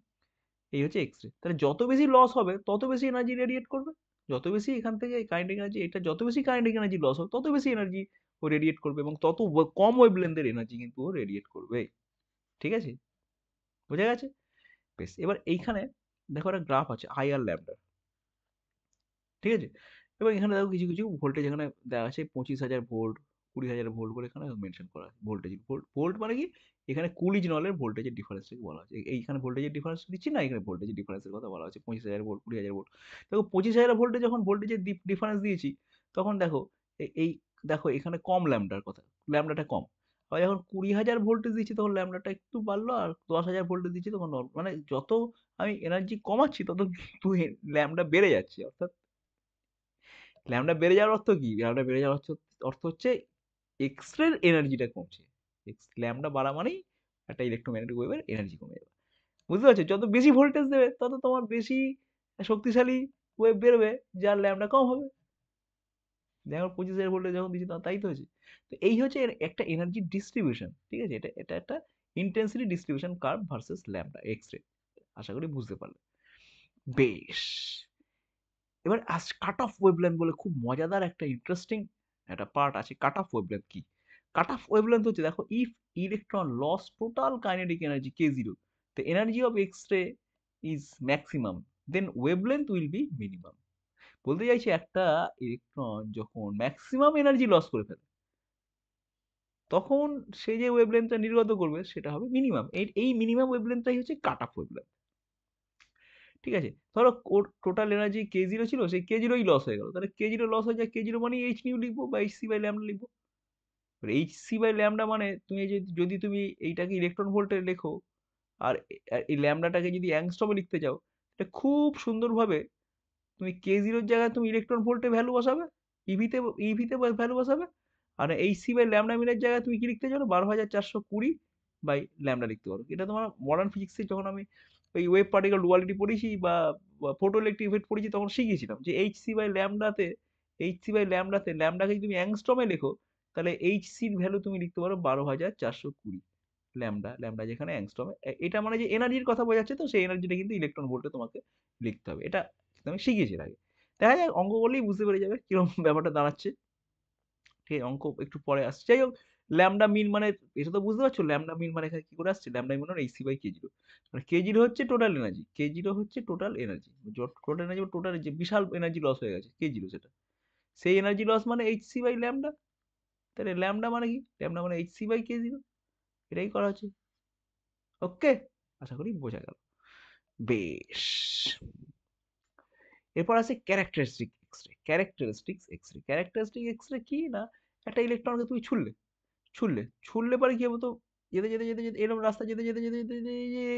এই হচ্ছে এক্স রে। তাহলে যত বেশি লস হবে, তত বেশি এনার্জি রেডিয়েট করবে, যত বেশি এখান থেকে কাইনেটিক এনার্জি, এটা যত বেশি কাইনেটিক এনার্জি লস হবে, তত বেশি এনার্জি ও রেডিয়েট করবে, এবং তত কম ওয়েভলেন্থের এনার্জি কিন্তু ও রেডিয়েট করবে। ঠিক আছে, বোঝা গেছে? বেশ, এবার এইখানে দেখো একটা গ্রাফ আছে আই আর ল্যামডা। ঠিক আছে, এবং এখানে দেখো কিছু কিছু ভোল্টেজ এখানে দেওয়া আছে, 25,000 ভোল্ট, 20,000 ভোল্ট করে এখানে মেনশন করা আছে ভোল্টেজ। ভোল্ট ভোল্ট মানে কি, এখানে কুলিজ নলের ভোল্টেজের ডিফারেন্সটাকে বলা আছে। এইখানে ভোল্টেজের ডিফারেন্স দিচ্ছি না, এখানে ভোল্টেজের ডিফারেন্সের কথা বলা আছে, 25,000 ভোল্ট, 20,000 ভোল্ট। দেখো 25,000 ভোল্টে যখন ভোল্টেজের ডিফারেন্স দিয়েছি, তখন দেখো এই দেখো এখানে কম ল্যামডার কথা, ল্যামডাটা কম। আবার যখন 20,000 ভোল্টেজ দিচ্ছি, তখন ল্যামডাটা একটু বাড়লো, আর 10,000 ভোল্টেজ দিচ্ছি তখন মানে যত আমি এনার্জি কমাচ্ছি, তত কিন্তু ল্যামডা বেড়ে যাচ্ছে। অর্থাৎ ল্যামডা বেড়ে যাওয়ার অর্থ কি, ল্যামডা বেড়ে যাওয়ার অর্থ হচ্ছে এক্স রের এনার্জিটা কমছে। ল্যামডা বাড়া মানেই একটা ইলেকট্রোম্যাগনেটিক ওয়েভের এনার্জি কমে যাবে। বুঝতে পারছো? যত বেশি ভোল্টেজ দেবে, তত তোমার বেশি শক্তিশালী ওয়েভ বেরোবে, যার ল্যামডা কম হবে। যেমন 25,000 ভোল্টে যখন দিচ্ছি, তাই তো হয়েছে। তো এই হচ্ছে একটা এনার্জি ডিস্ট্রিবিউশন। ঠিক আছে, এটা এটা একটা intensity distribution curve versus lambda X ray. আশা করি বুঝতে পারলে। বেশ, এবার কাট অফ ওয়েভলেন্থ বলে খুব মজাদার একটা ইন্টারেস্টিং একটা পার্ট আছে। কাট অফ ওয়েভলেন্থ কি? কাট অফ ওয়েভলেন্থ হচ্ছে, দেখো, if electron loss total kinetic energy k0, the energy of x-ray is maximum, then wavelength will be minimum. বলতে চাইছি, একটা ইলেকট্রন যখন ম্যাক্সিমাম এনার্জি লস করে ফেলে, তখন সে যে ওয়েভলেন্থটা নির্গত করবে, সেটা হবে মিনিমাম। এই মিনিমাম ওয়েভলেন্থটাই হচ্ছে কাট অফ ওয়েভলেন্থ। ঠিক আছে? ধরো ওর টোটাল এনার্জি k0 ছিল, সেই k0ই লস হয়ে গেল। তাহলে k0 লস হয়ে যায়, k0 মানে h নিউ লিখবো বা hc বাই ল্যামডা লিখবো। hc বাই ল্যামডা মানে তুমি যদি তুমি এইটাকে ইলেকট্রন ভোল্টে লেখো আর এই ল্যামডাটাকে যদি অ্যাংস্ট্রমে লিখতে চাও, এটা খুব সুন্দরভাবে তুমি k0 এর জায়গায় তুমি ইলেকট্রন ভোল্টে ভ্যালু বসাবে, ইভিতে ভ্যালু বসাবে, আর hc বাই ল্যামডা মিনের জায়গায় তুমি কি লিখতে পারো, 12,420 বাই ল্যামডা লিখতে পারো। এটা তোমার মডার্ন ফিজিক্সে যখন আমি ওই ওয়েভ পার্টিকেল ডুয়ালিটি পড়েছি বা ফটো ইলেকট্রিক ইফেক্ট পড়েছি তখন শিখিয়েছিলাম যে এইচসি বাই ল্যামডাতে ল্যামডাকে যদি তুমি অ্যাংস্ট্রমে লেখো, তাহলে এইচসির ভ্যালু তুমি লিখতে পারো 12,420 ল্যামডা, ল্যামডা যেখানে অ্যাংস্ট্রমে। এটা মানে যে এনার্জির কথা বোঝাচ্ছে, তো সেই এনার্জিটা কিন্তু ইলেকট্রন ভোল্টে তোমাকে লিখতে হবে। এটা কিন্তু আমি শিখিয়েছি এর আগে। দেখা যায় অঙ্ক করলেই বুঝতে পেরে যাবে কিরকম ব্যাপারটা দাঁড়াচ্ছে। ঠিক আছে, অঙ্ক একটু পরে আসছে। যাই হোক, ল্যামডা মিন মানে এটা তো বুঝতে পারছো, ল্যামডা মিন মানে এখানে কি করে আসছে, ল্যামডা মিন মানে এইচসি বাই k0। মানে k0 হচ্ছে টোটাল এনার্জি, k0 হচ্ছে total energy, total energy total যে বিশাল এনার্জি লস হয়ে গেছে k0 সেটা, সেই এনার্জি লস মানে এইচসি বাই ল্যামডা। তাহলে ল্যামডা মানে কি, ল্যামডা মানে এইচসি বাই k0, এটাই করা হচ্ছে। ওকে, আশা করি বোঝা গেল। বেশ, এরপর আছে ক্যারেক্টারিস্টিক এক্সরে। ক্যারেক্টারিস্টিক এক্সরে কি না, একটা ইলেকট্রনকে তুমি ছুড়লে পরে কি হবে, তো যেতে এরকম রাস্তা যেতে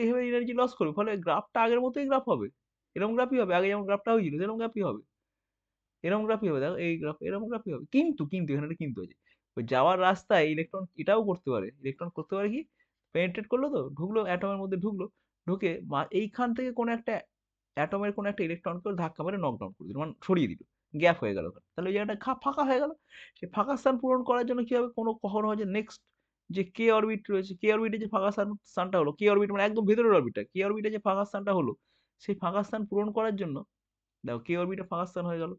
এইভাবে এনার্জি লস করবে, ফলে গ্রাফটা আগের মতোই গ্রাফ হবে, এরকম গ্রাফই হবে, আগে যেমন গ্রাফটা হয়েছিল সেরকম গ্রাফই হবে, এরকম গ্রাফই হবে। দেখো এই গ্রাফ এরকম গ্রাফই হবে, কিন্তু কিন্তু এখানে একটা কিন্তু আছে। ওই যাওয়ার রাস্তায় ইলেকট্রন এটাও করতে পারে, ইলেকট্রন করতে পারে কি, পেনিট্রেট করলো, তো ঢুকলো অ্যাটমের মধ্যে, ঢুকলো, ঢুকে এইখান থেকে কোনো একটা অ্যাটমের কোনো একটা ইলেকট্রনকে ধাক্কা মেরে নকডাউন করে দিল, মানে সরিয়ে দিল, গ্যাপ হয়ে গেল ওখানে। তাহলে ওই জায়গাটা ফাঁকা হয়ে গেল। সেই ফাঁকা স্থান পূরণ করার জন্য কি হবে, কখনো হয় যে নেক্সট যে কে অরবিট রয়েছে, কে অরবিটে যে ফাঁকা স্থানটা হলো, কে অরবিট মানে একদম ভেতরের অরবিটটা, কে অরবিটে যে ফাঁকা স্থানটা হলো, সেই ফাঁকা স্থান পূরণ করার জন্য, দেখো কে অরবিটে ফাঁকা স্থান হয়ে গেল।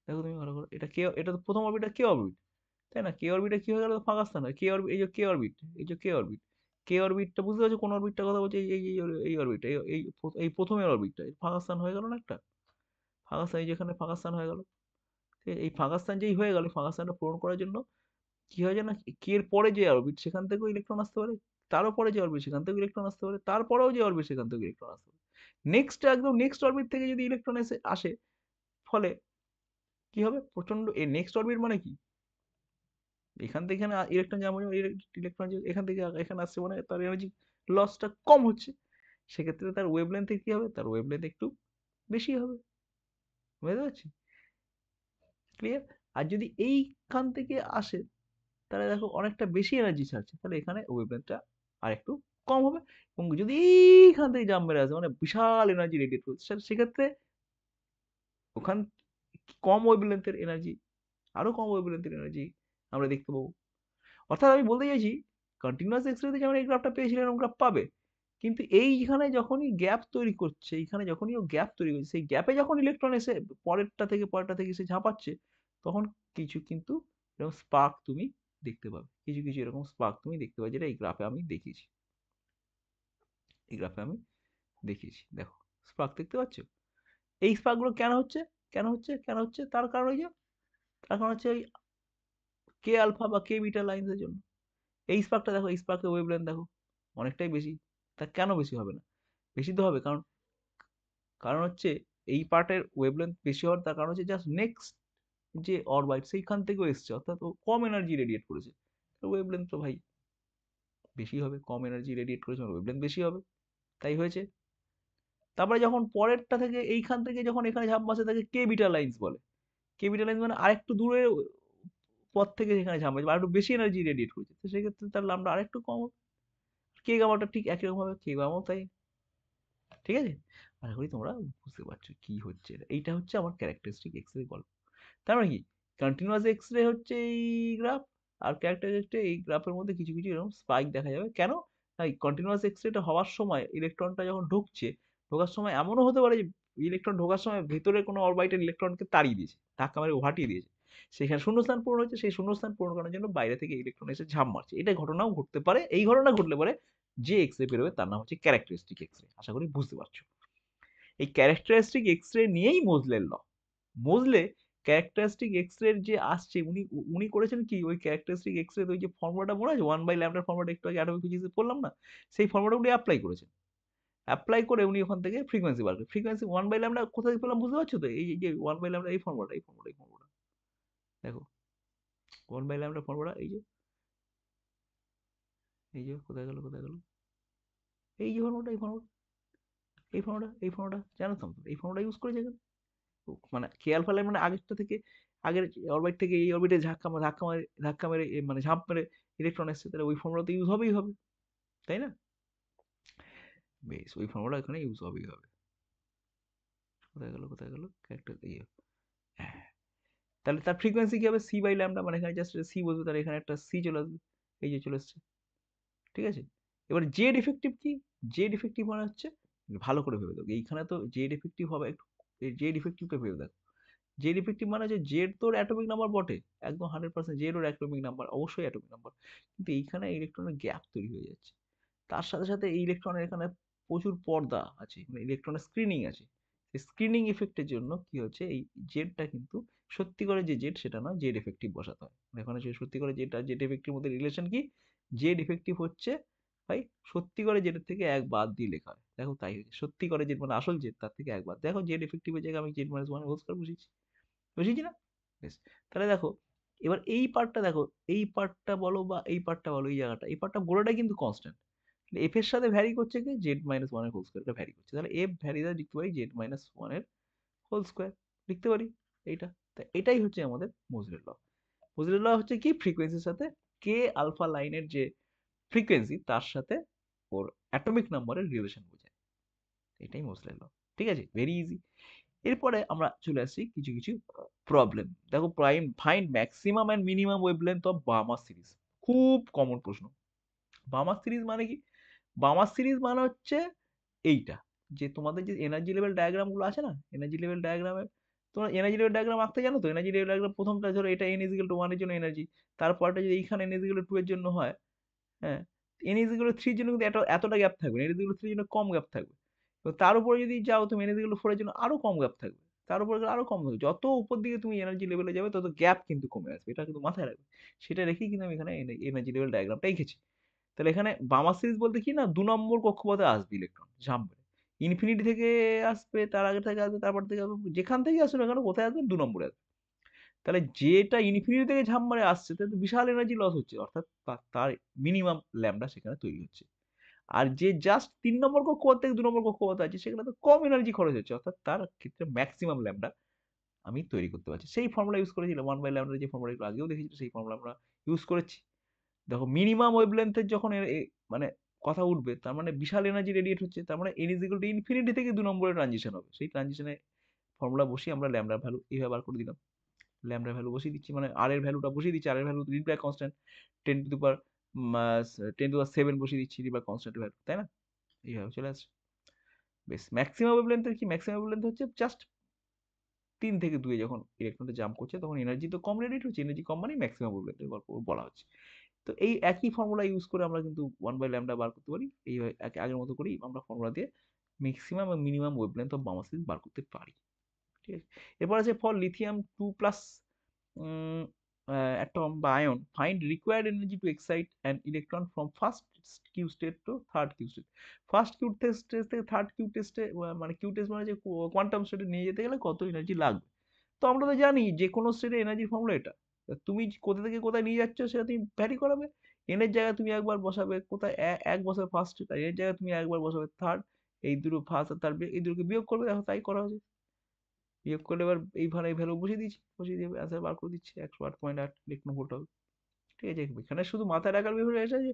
দেখো তুমি ভালো করে, এটা তো প্রথম অরবিটটা কে অরবিট, তাই না? কে অরবিটে কি হয়ে গেল, ফাঁকা স্থান হয়, কে অরবিট, এই যে কে অরবিট, এই যে কে অরবিট, কে অরবিটটা বুঝতে পারছো কোন অরবিটটার কথা বলছি, এই অরবিট, এই প্রথমের অরবিটটা ফাঁকা স্থান হয়ে গেল না একটা, ফাঁকা স্থান, এই যেখানে ফাঁকা স্থান হয়ে গেল। ঠিক আছে? এই ফাঁকা স্থান যেই হয়ে গেল, ফাঁকা স্থানটা পূরণ করার জন্য কি হয় জানো, কে এর পরে যে অরবিট সেখান থেকেও ইলেকট্রন আসতে পারে, তারও পরে যে অরবিট সেখান থেকেও ইলেকট্রন আসতে পারে, তারপরেও যে অরবিট সেখান থেকে ইলেকট্রন আসতে পারে। নেক্সট একদম নেক্সট অরবিট থেকে যদি ইলেকট্রন আসে, ফলে কি হবে, প্রচন্ড এই নেক্সট অরবিট মানে কি, এখান থেকে এখানে ইলেকট্রন যেমন, ইলেকট্রন এখান থেকে এখানে আসছে, মানে তার এনার্জি লসটা কম হচ্ছে, সেক্ষেত্রে তার ওয়েভলেন্থে কি হবে, তার ওয়েভলেন্থ একটু বেশি হবে। বুঝতে পারছি, ক্লিয়ার? আর যদি এইখান থেকে আসে, তাহলে দেখো অনেকটা বেশি এনার্জি ছাড়ছে, তাহলে এখানে ওয়েভলেন্থটা আর একটু কম হবে। এবং যদি এইখান থেকে জাম্প মেরে আসে, মানে বিশাল এনার্জি রেডিয়েট করছে, সেক্ষেত্রে ওখান কম ওয়েভলেন্থের এনার্জি, আরো কম ওয়েভলেন্থের এনার্জি আমরা দেখতে পাবো। অর্থাৎ আমি বলতে চাইছি, কন্টিনিউয়াস এক্সরেতে যেমন এই গ্রাফটা পেয়েছিলেন এরকম গ্রাফ পাবে, কিন্তু এইখানে যখনই গ্যাপ তৈরি করছে, এইখানে যখনই ও গ্যাপ তৈরি করছে, সেই গ্যাপে যখন ইলেকট্রন এসে পরেরটা থেকে এসে ঝাঁপাচ্ছে, তখন কিছু কিন্তু এরকম স্পার্ক তুমি দেখতে পাবে, কিছু কিছু এরকম স্পার্ক তুমি দেখতে পাবে, যেটা এই গ্রাফে আমি দেখিয়েছি, এই গ্রাফে আমি দেখিয়েছি। দেখো স্পার্ক দেখতে পাচ্ছ, এই স্পার্ক গুলো কেন হচ্ছে, তার কারণ ওই যে, তার কারণ হচ্ছে ওই কে আলফা বা কে বিটা লাইনসের জন্য। এই স্পার্কটা দেখো, এই স্পার্কের ওয়েভলেন্থ দেখো অনেকটাই বেশি। তা কেন বেশি হবে না, বেশি তো হবে, কারণ কারণ হচ্ছে এই পার্টের ওয়েভলেন্থ বেশি হওয়ার তার কারণ হচ্ছে জাস্ট নেক্সট যে অরবাইট সেইখান থেকেও এসছে, অর্থাৎ ও কম এনার্জি রেডিয়েট করেছে, ওয়েভলেন্থ তো ভাই বেশি হবে, কম এনার্জি রেডিয়েট করেছে ওয়েভলেন্থ বেশি হবে, তাই হয়েছে। তারপরে যখন পরেরটা থেকে এইখান থেকে যখন এখানে ঝাঁপ মারছে, তাকে কে বিটা লাইন্স বলে। কে বিটা লাইন্স মানে আরেকটু দূরে পথ থেকে সেখানে ঝাঁপ মারছে, আর একটু বেশি এনার্জি রেডিয়েট করেছে, তো সেক্ষেত্রে তার লামডা আরেকটু কম হবে। কে গামাটা ঠিক একই রকম হবে, কে গামাও তাই। ঠিক আছে, আশা করি তোমরা বুঝতে পারছো কি হচ্ছে। এইটা হচ্ছে আমার ক্যারেক্টারিস্টিক এক্স রে গল্প। তার মানে কি, কন্টিনিউয়াস এক্স রে হচ্ছে এই গ্রাফ, আর ক্যারেক্টারিস্টিক এই গ্রাফের মধ্যে কিছু কিছু এরকম স্পাইক দেখা যাবে। কেন, তাই কন্টিনিউয়াস এক্স রেটা হওয়ার সময় ইলেকট্রনটা যখন ঢুকছে, ঢোকার সময় এমনও হতে পারে যে ইলেকট্রন ঢোকার সময় ভেতরে কোনো অরবিটাল ইলেকট্রনকে তাড়িয়ে দিয়েছে, ধাক্কা মেরে উহাটিয়ে দিয়েছে, সেখানে শূন্যস্থান পূরণ হচ্ছে, সেই শূন্যস্থান পূরণ করার জন্য বাইরে থেকে ইলেকট্রন এসে ঝাঁপ মারছে। এটা ঘটনাও ঘটতে পারে, এই ঘটনা ঘটলে পারে যে এক্স রে বেরোবে তার নাম হচ্ছে ক্যারেক্টারিস্টিক এক্স রে। আশা করি বুঝতে পারছো। এই ক্যারেক্টারিস্টিক এক্স রে নিয়েই মোজলের ল। মোজলে ক্যারেক্টারিস্টিক এক্স রে যে আসছে, উনি উনি করেছেন কি, ওই ক্যারেক্টারিস্টিক এক্স রে ওই যে ফর্মুলাটা মনে আছে, 1/λ ফর্মুলাটা একটু আগে অ্যাটমিক ফিজিক্সে পড়লাম না, সেই ফর্মুলাটা উনি অ্যাপ্লাই করেছেন। অ্যাপ্লাই করে উনি ওখান থেকে ফ্রিকোয়েন্সি বার করেন। ফ্রিকোয়েন্সি 1/λ কোথা থেকে পেলাম বুঝতে পারছো তো? এই যে 1/λ এই ফর্মুলাটা, এই ফর্মুলা, এই ফর্মুলা দেখো 1/λ ফর্মুলা এই যে কোথায় গেল, কোথায় গেল, এই যে ফর্মুলাটা, এই ফর্মুলা, এই ফর্মুলাটা, এই ফর্মুলাটা জানো তো? এই ফর্মুলা ইউজ করেছে এখানে। মানে কে আলফা লাইন মানে আগেরটা থেকে, আগের অরবিট থেকে এই অরবিটে ধাক্কা মেরে মানে ঝাঁপ মেরে ইলেকট্রন এসছে, তাহলে ওই ফর্মুলা তো ইউজ হবেই হবে, তাই না? বেশ, ওই ফর্মুলা এখানে ইউজ হবেই হবে। কোথায় গেল, কোথায় গেল একটা ইয়ে, হ্যাঁ। তাহলে তার ফ্রিকোয়েন্সি কি হবে? c/λ, মানে এখানে জাস্ট c বসবে, তাহলে এখানে একটা c চলে আসবে, এই যে চলে এসছে, ঠিক আছে? এবার জেড ইফেক্টিভ কি? জেড ইফেক্টিভ মানে হচ্ছে, ভালো করে ভেবে দেখো এইখানে তো জেড ইফেক্টিভ হবে একটু, এই জেড ইফেক্টিভটা ভেবে দেখো। জেড ইফেক্টিভ মানে হচ্ছে জেড তোর অ্যাটমিক নাম্বার বটে, একদম 100% জেড ওর অ্যাটমিক নাম্বার, অবশ্যই অ্যাটমিক নাম্বার, কিন্তু এইখানে ইলেকট্রনের গ্যাপ তৈরি হয়ে যাচ্ছে। তার সাথে সাথে এই ইলেকট্রনের এখানে প্রচুর পর্দা আছে, মানে ইলেকট্রনের স্ক্রিনিং আছে। স্ক্রিনিং ইফেক্টের জন্য কি হচ্ছে, এই জেডটা কিন্তু সত্যি করে যে জেড সেটা নয়, জেড ইফেক্টিভ বসাতে হয়। এখানে সত্যি করে জেড আর জেড ইফেক্টিভ মধ্যে রিলেশন কি? জেড ইফেক্টিভ হচ্ছে ভাই সত্যি করে জেড থেকে এক বাদ দিয়ে লেখা হয়, দেখো তাই হয়েছে। সত্যি করে জেড মানে আসল জেড, তার থেকে এক বাদ, দেখো জেড ইফেক্টিভের জায়গায় আমি Z minus one whole square বসিয়েছি, বুঝেছি না? বেশ, তাহলে দেখো এবার এই পার্টটা দেখো, এই পার্টটা বলো বা এই পার্টটা বলো, এই জায়গাটা, এই পার্টটা গোড়াটাই কিন্তু কনস্ট্যান্ট। এফ এর সাথে ভ্যারি করছে কি? জেড মাইনাস ওয়ান এর হোল স্কোয়ারটা ভ্যারি করছে, তাহলে এফ ভ্যারি দ্বারা লিখতে পারি জেড মাইনাস ওয়ান এর হোল স্কোয়ার, লিখতে পারি এইটা। তা এটাই হচ্ছে আমাদের মোজলের ল। মোজলের ল হচ্ছে কি? ফ্রিকোয়েন্সির সাথে কে আলফা লাইনের যে ফ্রিকোয়েন্সি তার সাথে ওর অ্যাটমিক নাম্বারের রিলেশন বোঝায়, এটাই মোজলের ল। ঠিক আছে, ভেরি ইজি। এরপরে আমরা চলে আসছি কিছু কিছু প্রবলেম। দেখো, find maximum and minimum wavelength of Balmer series, খুব কমন প্রশ্ন। বার্মার সিরিজ মানে কি? বার্মার সিরিজ মানে হচ্ছে এইটা, যে তোমাদের যে এনার্জি লেভেল ডায়াগ্রাম গুলো আছে না, এনার্জি লেভেল ডায়াগ্রামে তোমরা এনার্জি লেভেল ডায়াগ্রাম আঁকতে জানো তো? এনার্জি লেভেল ডায়াগ্রাম প্রথমটা ধরো এটা n ইকুয়াল টু 1 এর জন্য এনার্জি, তারপরটা যদি এইখানে n ইকুয়াল টু 2 এর জন্য হয়, হ্যাঁ, n ইকুয়াল টু 3 এর জন্য কিন্তু এতটা গ্যাপ থাকবে না, n ইকুয়াল টু 3 এর জন্য কম গ্যাপ থাকবে। তো তার উপরে যদি যাও তুমি n ইকুয়াল টু 4 এর জন্য আরো কম গ্যাপ থাকবে, তার উপরে গেলে আরো কম থাকবে। যত উপর দিকে তুমি এনার্জি লেভেলে যাবে তত গ্যাপ কিন্তু কমে আসবে, এটা কিন্তু মাথায় রাখবে। সেটা রেখেই কিন্তু আমি এখানে এনার্জি লেভেল ডায়াগ্রামটা এঁকেছি। তাহলে এখানে বার্মার সিরিজ বলতে কি না, 2 নম্বর কক্ষপথে আসবে ইলেকট্রন ঝাঁপ মেরে, ইনফিনিটি থেকে আসবে, তার আগে থেকে আসবে, তারপর থেকে আসবে, যেখান থেকে আসবে না কেন কোথায় আসবে? 2 নম্বরে আসবে। তাহলে যেটা ইনফিনিটি থেকে ঝাঁপ মারে আসছে তাতে তো বিশাল এনার্জি লস হচ্ছে, অর্থাৎ তার মিনিমাম ল্যাম্বডা সেখানে তৈরি হচ্ছে। আর যে জাস্ট 3 নম্বর কক্ষপথ থেকে 2 নম্বর কক্ষপথ আছে সেখানে তো কম এনার্জি খরচ হচ্ছে, অর্থাৎ তার ক্ষেত্রে ম্যাক্সিমাম ল্যাম্বডা আমি তৈরি করতে পারছি। সেই ফর্মুলা ইউজ করেছিলাম, 1/λ যে ফর্মুলা এগুলো আগেও দেখেছি, সেই ফর্মুলা আমরা ইউজ করেছি। দেখো মিনিমাম ওয়েভলেন্থের যখন মানে কথা উঠবে, তার মানে বিশাল এনার্জি রেডিয়েট হচ্ছে, তার মানে n ইকুয়াল টু ইনফিনিটি থেকে 2 নম্বরে ট্রানজিশন হবে। সেই ট্রানজিশনে ফর্মুলা বসিয়ে আমরা ল্যামডার ভ্যালু এইভাবে বার করে দিলাম। ল্যামডার ভ্যালু বসিয়ে দিচ্ছি, মানে আর এর ভ্যালুটা বসিয়ে দিচ্ছি, আর এর value Rydberg constant 10 to the power 7 বসিয়ে দিচ্ছি রিড বাই কনস্ট্যান্ট ভ্যালু, তাই না? এইভাবে চলে আসছে। বেশ, ম্যাক্সিমাম ওয়েভলেন্থের কি? ম্যাক্সিমাম ওয়েভলেন্থ হচ্ছে জাস্ট 3 থেকে 2 এ যখন ইলেকট্রনটা জাম্প করছে তখন এনার্জি তো কম রেডিয়েট হচ্ছে, এনার্জি কম মানে ম্যাক্সিমাম ওয়েভলেন্থের গল্প বলা হচ্ছে। তো এই একই ফর্মুলা ইউজ করে আমরা কিন্তু 1/λ বার করতে পারি, এই আগের মতো করেই আমরা ফর্মুলা দিয়ে ম্যাক্সিমাম এবং minimum wavelength of Balmer series বার করতে পারি। ঠিক আছে, এরপর আছে ফর লিথিয়াম 2+ অ্যাটম বা আয়ন, find required energy to excite an electron from first Q state to third Q state. First Q test থেকে থার্ড কিউ টেস্টে, মানে কিউ টেস্ট মানে যে কোয়ান্টাম স্টেটে নিয়ে যেতে গেলে কত এনার্জি লাগবে। তো আমরা তো জানি যে কোনো স্টেটে এনার্জির ফর্মুলা এটা। তুমি কোথা থেকে কোথায় নিয়ে যাচ্ছ সেটা তুমি ভ্যারি করাবে। এন এর জায়গায় তুমি একবার বসাবে কোথায়, এক বছর ফার্স্ট, আর এর জায়গায় তুমি একবার বসাবে থার্ড, এই দুটো ফার্স্ট আর থার্ড এই দুটোকে বিয়োগ করবে, দেখো তাই করা হয়েছে। বিয়োগ করলে এবার এই ভ্যালু বসিয়ে দিচ্ছি, বসিয়ে দিয়ে অ্যান্সার বার করে দিচ্ছি, 108.8 ইলেকট্রন ভোল্ট হবে। ঠিক আছে, এখানে শুধু মাথায় রাখার বিষয় আছে যে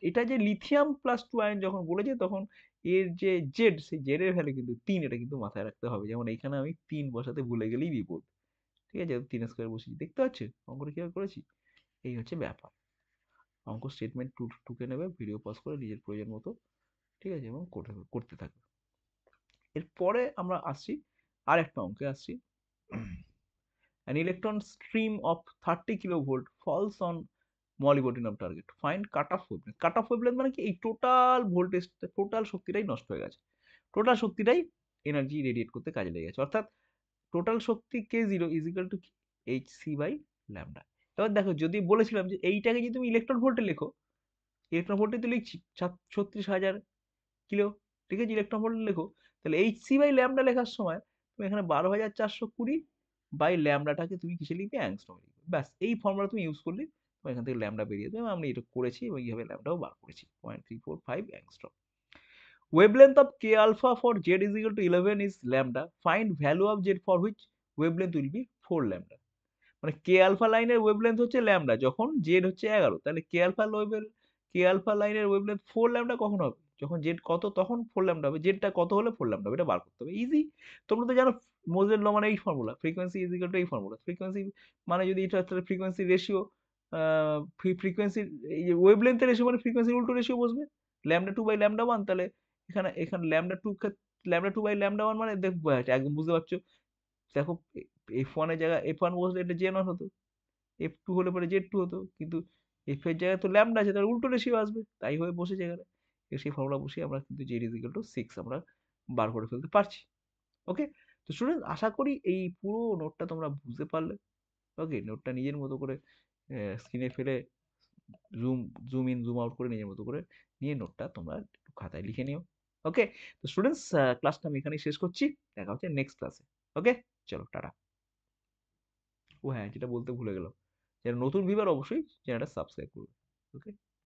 এটা যে লিথিয়াম +2 আয়ন যখন বলেছে তখন এর যে জেড, সেই জেড এর ভ্যালু কিন্তু 3, এটা কিন্তু মাথায় রাখতে হবে। যেমন এখানে আমি 3 বসাতে ভুলে গেলেই বিপদ। ঠিক আছে, 3 স্কোয়ার বসিয়ে দেখতে পাচ্ছ অঙ্কটা কিভাবে করেছি। এই হচ্ছে ব্যাপার। অঙ্ক স্টেটমেন্ট টুকে নেবে, ভিডিও পজ করে নিজের প্রয়োজন মতো, ঠিক আছে, এবং করতে থাকবে। এরপরে আমরা আসছি আর একটা অঙ্কে আসছি। An electron stream of 30 kilovolt falls on molybdenum target. Find cutoff wavelength. Cutoff wavelength মানে কি? এই টোটাল ভোল্টেজ, টোটাল শক্তিটাই নষ্ট হয়ে গেছে, টোটাল শক্তিটাই এনার্জি রেডিয়েট করতে কাজে লেগে গেছে, অর্থাৎ total Shakti k0 is equal two hc/λ। এবার দেখো, যদি বলেছিলাম যে এইটাকে যদি তুমি ইলেকট্রন ভোল্টে লেখো, ইলেকট্রন ভোল্টে তো লিখছি 36,000 কিলো, ঠিক আছে, ইলেকট্রন ভোল্ট লেখো। তাহলে এইচসি বাই ল্যামডা লেখার সময় তুমি এখানে 12,420 বাই ল্যামডাটাকে তুমি কিসে লিখবে, অ্যাংস্ট্রমে লিখবে। ব্যাস এই ফর্মুলা তুমি ইউজ করলে তোমার এখান থেকে ল্যামডা বেরিয়ে যাবে। আমি এটা করেছি এবং এইভাবে ল্যামডাও বার করেছি, 0.345 angstrom. Wavelength of k alpha for z is equal to 11 is lambda. Find value of z for which wavelength will be 4 lambda. মানে কে আলফা লাইনের ওয়েভলেন্থ হচ্ছে ল্যামডা, যখন জেড হচ্ছে 11, তাহলে কে আলফা লাইনের ওয়েভলেন্থ 4 ল্যামডা কখন হবে, যখন জেড কত তখন 4 ল্যামডা হবে, জেডটা কত হলে 4 ল্যামডা হবে, এটা বার করতে হবে। ইজি। তোমরা তো জানো মোজের ল মানে এই formula, frequency is equal two এই ফর্মুলা। ফ্রিকোয়েন্সি মানে যদি এটা তাহলে ফ্রিকোয়েন্সি রেশিও, ফ্রিকোয়েন্সি এই যে ওয়েভলেন্থের রেশিও মানে ফ্রিকোয়েন্সির উল্টো রেশিও বসবে, ল্যামডা 2 বাই ল্যামডা 1। তাহলে এখানে এখানে ল্যামডা 2 বাই ল্যামডা 1 মানে দেখো একদম বুঝতে পারছো। দেখো F1 এর জায়গায় F1 বসলে এটা J0 হতো, F2 হলে পরে Z2 হতো, কিন্তু F এর জায়গায় তো ল্যামডা আছে, তার উল্টো রেশিও আসবে, তাই হয়ে বসেছে এখানে। সেই ফর্মুলা বসিয়ে আমরা কিন্তু Z is equal to 6 আমরা বার করে ফেলতে পারছি। ওকে, তো স্টুডেন্ট আশা করি এই পুরো নোটটা তোমরা বুঝতে পারলে। ওকে, নোটটা নিজের মতো করে স্ক্রিনে ফেলে zoom zoom in zoom out করে নিজের মতো করে নিয়ে নোটটা তোমরা খাতায় লিখে নিও। ওকে, তো স্টুডেন্টস ক্লাসটা আমি এখানেই শেষ করছি, দেখা হচ্ছে নেক্সট ক্লাসে। ওকে, চলো টাটা। ও হ্যাঁ, যেটা বলতে ভুলে গেলাম, যারা নতুন ভিউয়ার অবশ্যই চ্যানেলটা সাবস্ক্রাইব করবে। ওকে।